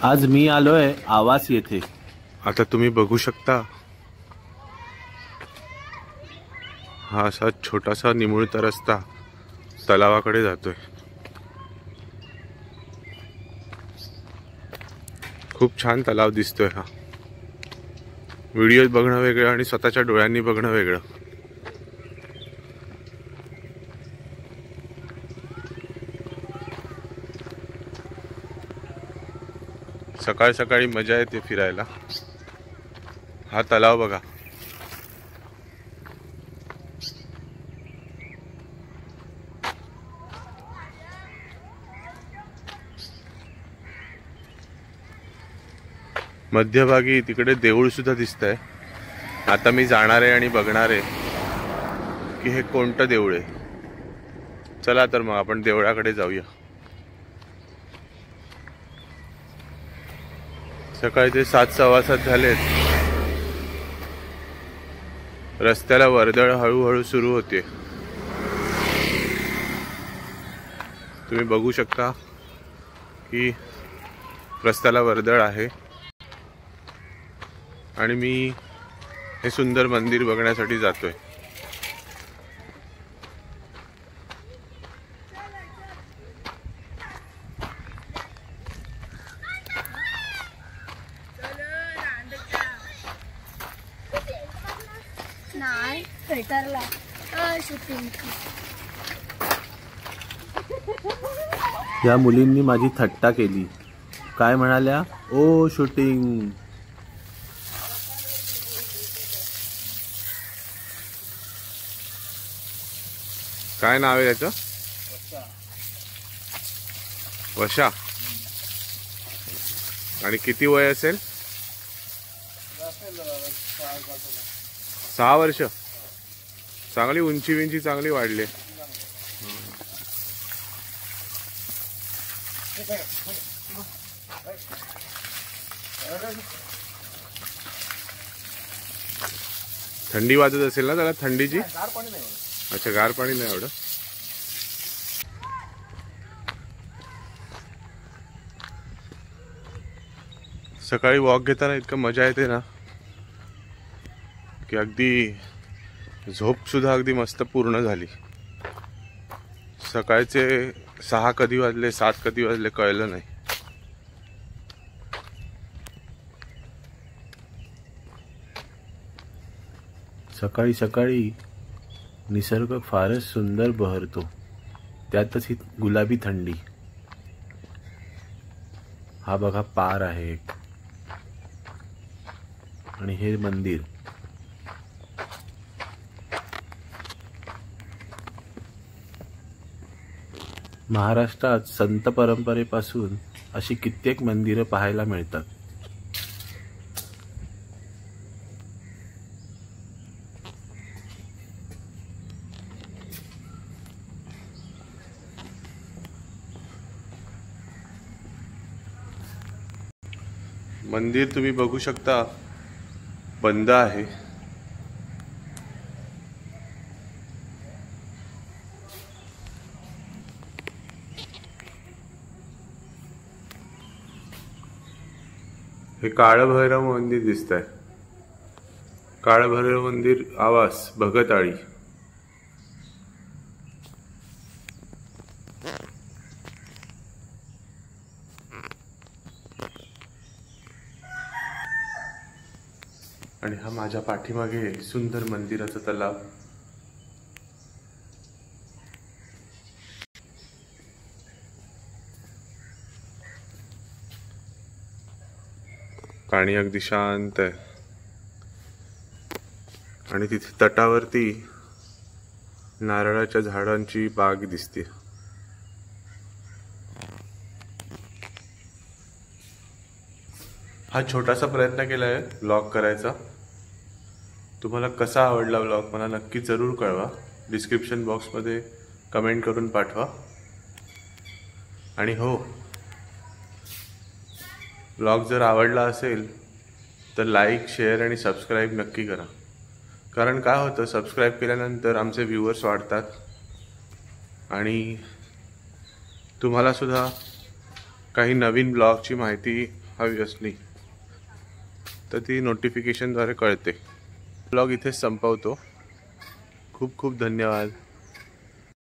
आज मी आलोय आवास येथे। आता तुम्ही बघू शकता हा असा छोटासा निमुळता रस्ता तलावाकडे जातोय। खूप छान तलाव दिसतोय हा। व्हिडिओत बघणं वेगळं आणि स्वतःच्या डोळ्यांनी बघणं वेगळं। सकाळ सकाळी मजा येते फिरायला। हा तलाव बघा। मध्यभागी तिकडे देऊळ सुद्धा दिसतंय। आता मी जाणार आहे आणि बघणार आहे की हे कोणतं देऊळ आहे। चला तर मग आपण देवळाकडे जाऊया। सकाळचे 7:15 झालेत। रस्त्याला वर्दळ हळूहळू सुरू होते। तुम्ही बघू शकता की रस्त्याला वर्दळ आहे आणि मी हे सुंदर मंदिर बघण्यासाठी जातोय। या मुलींनी माझी थट्टा केली। काय म्हणाल्या? ओ शूटिंग। काय नाव आहे याचं? वशा। आणि किती वय असेल? 6 वर्ष। चांगली उंची चांगली वाढली। थंडी वाजत असेल ना त्याला? थंडीची? अच्छा, गार पाणी नाही एवढं। सकाळी वॉक घेताना इतकं मजा येते ना की अगदी झोप सुद्धा अगदी मस्त पूर्ण झाली। सकाळचे 6 कधी वाजले 7 कधी वाजले कळलं नाही। सकाळी सकाळी निसर्ग फारच सुंदर बहरतो, त्यातच ही गुलाबी थंडी। हा बघा पार आहे एक आणि हे मंदिर। महाराष्ट्रात संत परंपरेपासून अशी कित्येक मंदिरं पाहायला मिळतात। मंदिर तुम्ही बघू शकता बंद आहे। हे काळभैरव मंदिर दिसतंय। काळभैरव मंदिर आवास भगताळी। आणि हा माझ्या पाठीमागे सुंदर मंदिराचा तलाव। पाणी अगदी शांत आहे आणि तिथे तटावरती नारळाच्या झाडांची बाग दिसते। हा छोटासा प्रयत्न केलाय व्लॉग करायचा। तुम्हाला कसा आवडला व्लॉग मला नक्की जरूर कळवा। डिस्क्रिप्शन बॉक्समध्ये कमेंट करून पाठवा। आणि हो, व्लॉग जर आवडला असेल तर लाईक, शेअर आणि सबस्क्राईब नक्की करा। कारण काय होतं, सबस्क्राईब केल्यानंतर आमचे व्ह्यूअर्स वाढतात आणि तुम्हाला सुद्धा काही नवीन ब्लॉगची माहिती हवी असली तर ती नोटिफिकेशनद्वारे कळते. ब्लॉग इथेच संपवतो. खूप खूप धन्यवाद.